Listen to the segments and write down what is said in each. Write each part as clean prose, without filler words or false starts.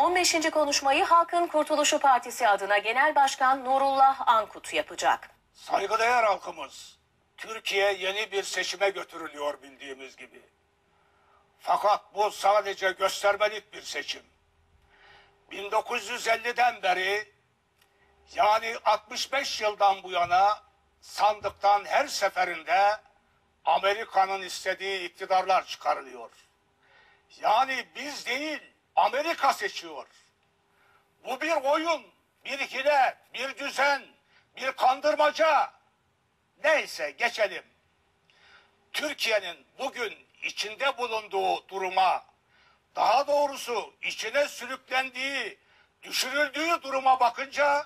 15. konuşmayı Halkın Kurtuluşu Partisi adına Genel Başkan Nurullah Ankut yapacak. Saygıdeğer halkımız, Türkiye yeni bir seçime götürülüyor bildiğimiz gibi. Fakat bu sadece göstermelik bir seçim. 1950'den beri, yani 65 yıldan bu yana sandıktan her seferinde Amerika'nın istediği iktidarlar çıkarılıyor. Yani biz değil, Amerika seçiyor. Bu bir oyun, bir hile, bir düzen, bir kandırmaca. Neyse geçelim. Türkiye'nin bugün içinde bulunduğu duruma, daha doğrusu içine sürüklendiği, düşürüldüğü duruma bakınca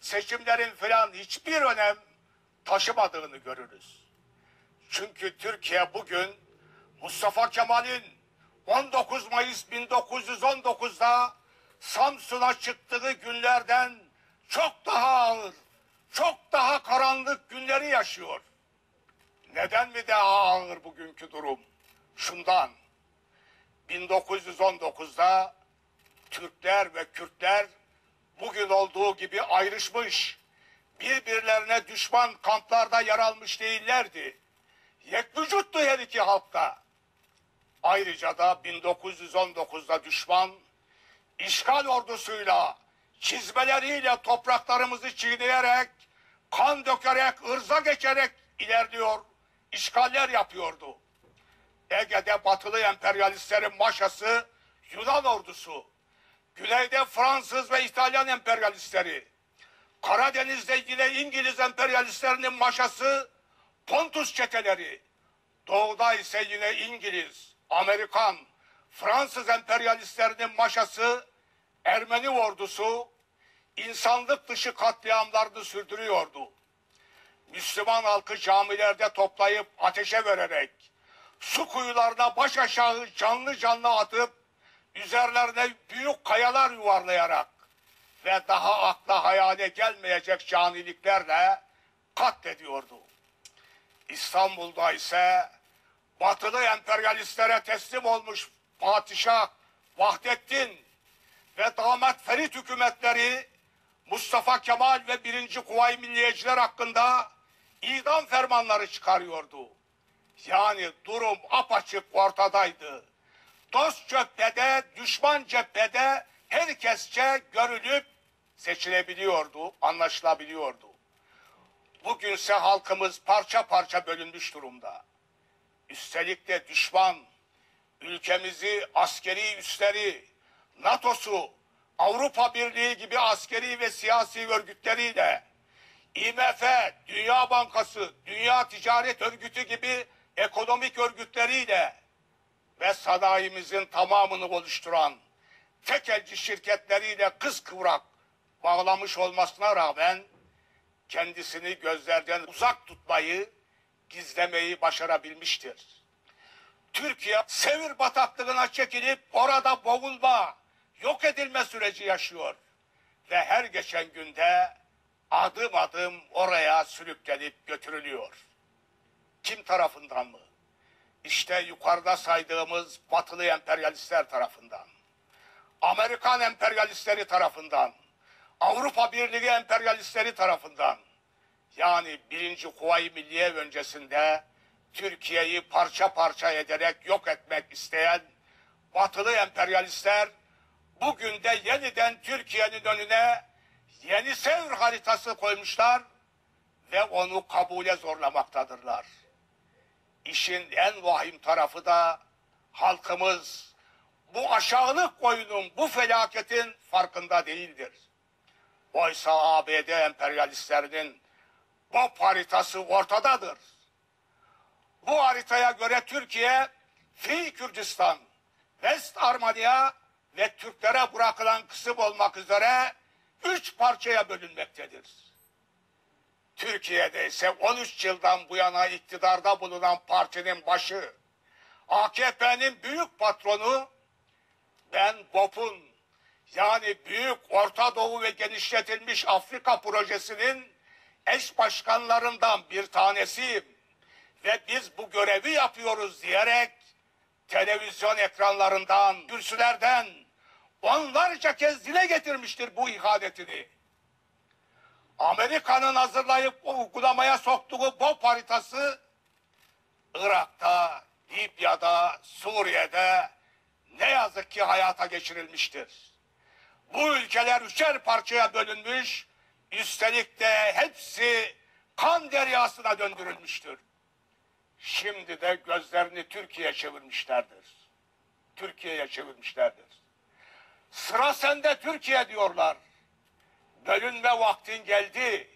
seçimlerin falan hiçbir önem taşımadığını görürüz. Çünkü Türkiye bugün Mustafa Kemal'in 19 Mayıs 1919'da Samsun'a çıktığı günlerden çok daha ağır, çok daha karanlık günleri yaşıyor. Neden mi daha ağır bugünkü durum? Şundan, 1919'da Türkler ve Kürtler bugün olduğu gibi ayrışmış, birbirlerine düşman kamplarda yer almış değillerdi. Yekvücuttu her iki halkta. Ayrıca da 1919'da düşman, işgal ordusuyla, çizmeleriyle topraklarımızı çiğneyerek, kan dökerek, ırza geçerek ilerliyor, işgaller yapıyordu. Ege'de batılı emperyalistlerin maşası Yunan ordusu, güneyde Fransız ve İtalyan emperyalistleri, Karadeniz'de yine İngiliz emperyalistlerinin maşası Pontus çeteleri, doğuda ise yine İngiliz, Amerikan, Fransız emperyalistlerinin maşası Ermeni ordusu insanlık dışı katliamlarını sürdürüyordu. Müslüman halkı camilerde toplayıp ateşe vererek, su kuyularına baş aşağı canlı canlı atıp, üzerlerine büyük kayalar yuvarlayarak ve daha akla hayale gelmeyecek caniliklerle katlediyordu. İstanbul'da ise batılı emperyalistlere teslim olmuş Padişah Vahdettin ve damat Ferit hükümetleri Mustafa Kemal ve 1. Kuvayi Milliyeciler hakkında idam fermanları çıkarıyordu. Yani durum apaçık ortadaydı. Dost cephede, düşman cephede herkesçe görülüp seçilebiliyordu, anlaşılabiliyordu. Bugünse halkımız parça parça bölünmüş durumda. Üstelik de düşman ülkemizi askeri üsleri, NATO'su, Avrupa Birliği gibi askeri ve siyasi örgütleriyle, IMF, Dünya Bankası, Dünya Ticaret Örgütü gibi ekonomik örgütleriyle ve sanayimizin tamamını oluşturan tekelci şirketleriyle kıskıvrak bağlamış olmasına rağmen kendisini gözlerden uzak tutmayı, gizlemeyi başarabilmiştir. Türkiye Sevir bataklığına çekilip orada boğulma, yok edilme süreci yaşıyor. Ve her geçen günde adım adım oraya sürüklenip götürülüyor. Kim tarafından mı? İşte yukarıda saydığımız batılı emperyalistler tarafından, Amerikan emperyalistleri tarafından, Avrupa Birliği emperyalistleri tarafından, yani 1. Kuvayi Milliye öncesinde Türkiye'yi parça parça ederek yok etmek isteyen batılı emperyalistler bugün de yeniden Türkiye'nin önüne yeni Sevr haritası koymuşlar ve onu kabule zorlamaktadırlar. İşin en vahim tarafı da halkımız bu aşağılık oyunun, bu felaketin farkında değildir. Oysa ABD emperyalistlerinin BOP haritası ortadadır. Bu haritaya göre Türkiye, Free Kürdistan, West Armenia ve Türklere bırakılan kısım olmak üzere 3 parçaya bölünmektedir. Türkiye'de ise 13 yıldan bu yana iktidarda bulunan partinin başı, AKP'nin büyük patronu, ben BOP'un, yani Büyük Orta Doğu ve Genişletilmiş Afrika Projesi'nin eş başkanlarından bir tanesiyim ve biz bu görevi yapıyoruz diyerek televizyon ekranlarından, kürsülerden onlarca kez dile getirmiştir bu ihanetini. Amerika'nın hazırlayıp uygulamaya soktuğu BOP haritası Irak'ta, Libya'da, Suriye'de ne yazık ki hayata geçirilmiştir. Bu ülkeler üçer parçaya bölünmüş, üstelik de hepsi kan deryasına döndürülmüştür. Şimdi de gözlerini Türkiye'ye çevirmişlerdir. Türkiye'ye çevirmişlerdir. Sıra sende Türkiye diyorlar. Bölünme vaktin geldi.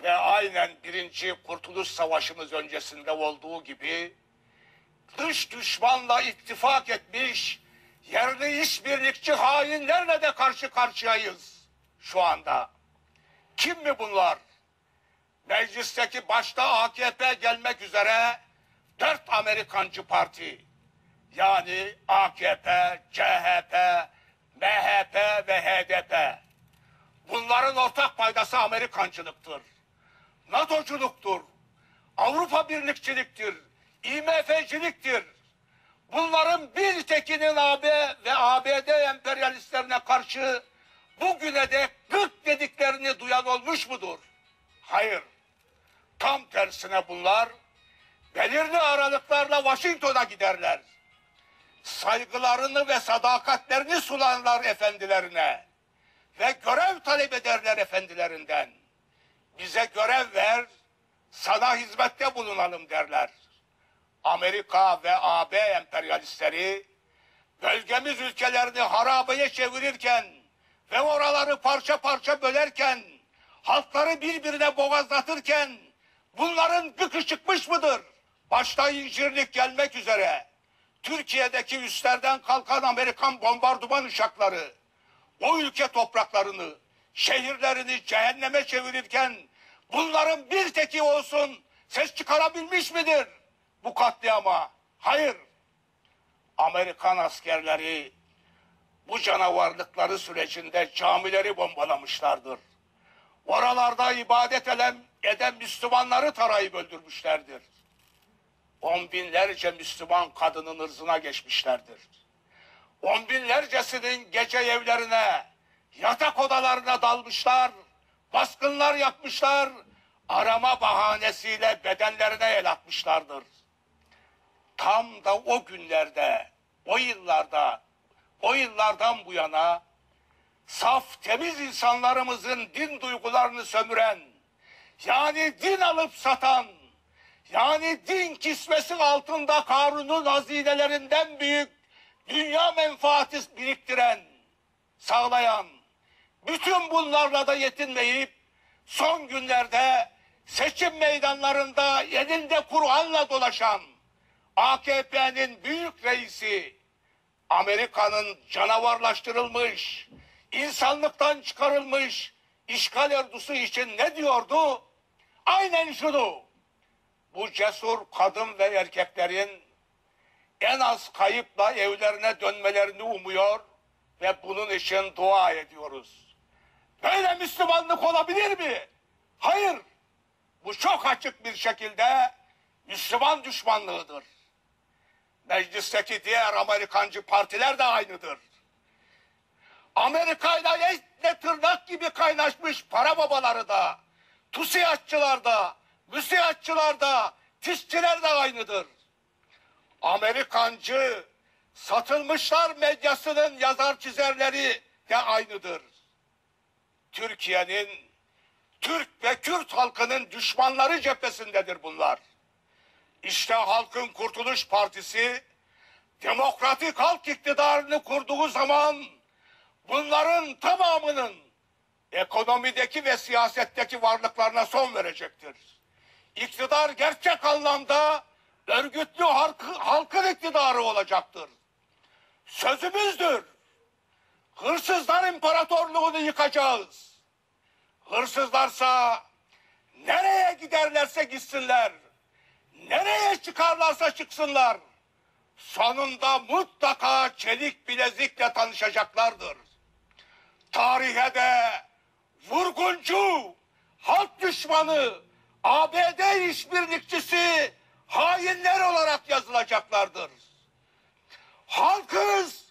Ve aynen birinci Kurtuluş Savaşımız öncesinde olduğu gibi dış düşmanla ittifak etmiş yerli işbirlikçi hainlerle de karşı karşıyayız şu anda. Kim mi bunlar? Meclisteki başta AKP gelmek üzere 4 Amerikancı parti, yani AKP, CHP, MHP ve HDP. Bunların ortak paydası Amerikancılıktır. NATO'culuktur. Avrupa Birlikçiliktir. IMF'ciliktir. Bunların bir tekinin AB ve ABD emperyalistlerine karşı bugüne dek gık dediklerini duyan olmuş mudur? Hayır. Tam tersine bunlar belirli aralıklarla Washington'a giderler. Saygılarını ve sadakatlerini sunarlar efendilerine ve görev talep ederler efendilerinden. Bize görev ver, sana hizmette bulunalım derler. Amerika ve AB emperyalistleri bölgemiz ülkelerini harabeye çevirirken ve oraları parça parça bölerken, halkları birbirine boğazlatırken bunların gıkı çıkmış mıdır? Başta incirlik gelmek üzere Türkiye'deki üslerden kalkan Amerikan bombardıman uçakları o ülke topraklarını, şehirlerini cehenneme çevirirken bunların bir teki olsun ses çıkarabilmiş midir bu katliama? Hayır. Amerikan askerleri bu canavarlıkları sürecinde camileri bombalamışlardır. Oralarda ibadet eden Müslümanları tarayıp öldürmüşlerdir. On binlerce Müslüman kadının ırzına geçmişlerdir. On binlercesinin gece evlerine, yatak odalarına dalmışlar, baskınlar yapmışlar, arama bahanesiyle bedenlerine el atmışlardır. Tam da o günlerde, o yıllardan bu yana saf, temiz insanlarımızın din duygularını sömüren, yani din alıp satan, yani din kisvesi altında Karun'un hazinelerinden büyük dünya menfaati biriktiren, sağlayan, bütün bunlarla da yetinmeyip son günlerde seçim meydanlarında elinde Kur'an'la dolaşan AKP'nin büyük reisi, Amerika'nın canavarlaştırılmış, insanlıktan çıkarılmış işgal ordusu için ne diyordu? Aynen şunu: bu cesur kadın ve erkeklerin en az kayıpla evlerine dönmelerini umuyor ve bunun için dua ediyoruz. Böyle Müslümanlık olabilir mi? Hayır. Bu çok açık bir şekilde Müslüman düşmanlığıdır. Meclisteki diğer Amerikancı partiler de aynıdır. Amerika'yla etle tırnak gibi kaynaşmış para babaları da, TÜSİAD'çılar da, MÜSİAD'çılar da, TİS'çiler de aynıdır. Amerikancı satılmışlar medyasının yazar çizerleri de aynıdır. Türkiye'nin, Türk ve Kürt halkının düşmanları cephesindedir bunlar. İşte Halkın Kurtuluş Partisi demokratik halk iktidarını kurduğu zaman bunların tamamının ekonomideki ve siyasetteki varlıklarına son verecektir. İktidar gerçek anlamda örgütlü halkın iktidarı olacaktır. Sözümüzdür. Hırsızlar imparatorluğunu yıkacağız. Hırsızlarsa nereye giderlerse gitsinler, nereye çıkarlarsa çıksınlar, sonunda mutlaka çelik bilezikle tanışacaklardır. Tarihe de vurguncu, halk düşmanı, ABD işbirlikçisi hainler olarak yazılacaklardır. Halkız,